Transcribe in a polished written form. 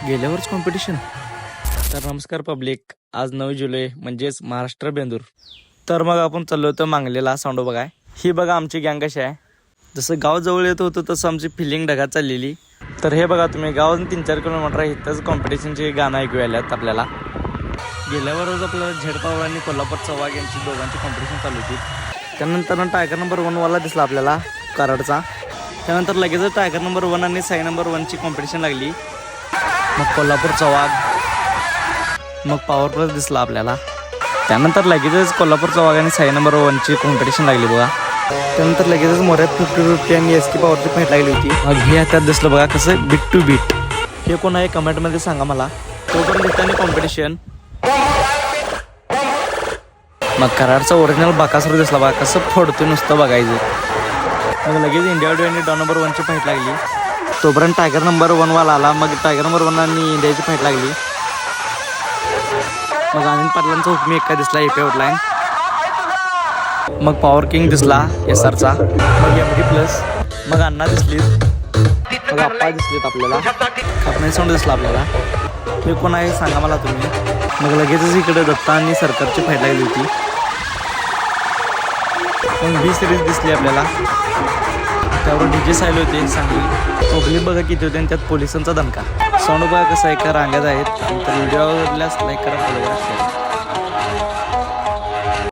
गेल्यावरच कॉम्पिटिशन. तर नमस्कार पब्लिक, आज 9 जुलै म्हणजेच महाराष्ट्र बेंदूर. तर मग आपण चाललो होतो मांगलेला साऊंड बघाय. ही बघा आमची गँग कशी आहे. जसं गाव जवळ येत होतं तसं आमची फिलिंग ढगात चाललेली. तर हे बघा तुम्ही, गावातून 3-4 किलोमीटर इथंच कॉम्पिटिशनची गाणं ऐकू आल्यात आपल्याला. गेल्यावरच आपल्याला झेड पवार आणि कोल्हापूर चव्हाग यांची दोघांची कॉम्पिटिशन चालू होती. त्यानंतर टायगर नंबर 1 वाला दिसला आपल्याला कराडचा. त्यानंतर लगेचच टायगर नंबर 1 आणि साई नंबर 1ची कॉम्पिटिशन लागली. मग कोल्हापूर चव्हाग, मग पॉवर प्लस दिसला आपल्याला. त्यानंतर लगेचच कोल्हापूर चव्हाग आणि साई नंबर 1ची कॉम्पिटिशन लागली बघा. त्यानंतर लगेचच मोऱ्या 50-50 आणि SK पॉवरची फाईट लागली होती. मग हे त्यात दिसलं बघा कसं बीट टू बीट. हे कोण आहे कमेंटमध्ये सांगा मला. तोपर्यंत दिसताना कॉम्पिटिशन. मग कराडचा ओरिजिनल बाकासूर दिसला बघा कसं फोडतोय नुसतं बघायचं. मग लगेच इंडिया आणि डॉन नंबर 1ची फाईट लागली. तोपर्यंत टायगर नंबर 1 वाला आला. मग टायगर नंबर 1 आणि इंडियाची फाईट लागली. मग अनिल पाटलांचा हुकमी एका दिसला AP आउटलाईन. मग पॉवर किंग दिसला SRचा. मग MD प्लस. मग अण्णा दिसलीत. मग आप्पा दिसलीत आपल्याला. खपणे साऊंड दिसला आपल्याला. हे कोण आहे सांगा मला तुम्ही. मग लगेचच इकडे दत्ता आणि सरकारची फाईट लागली होती. मग B सिरीज दिसली आपल्याला. त्यावर DJ साईल होते सांगली. पब्लिक बघा किती होते आणि त्यात पोलिसांचा दणका. साऊंड बघा कसं आहे का रांगात आहेत. तर व्हिडिओ आवडल्यास लाईक करा, फॉलो करा, शेअर करा.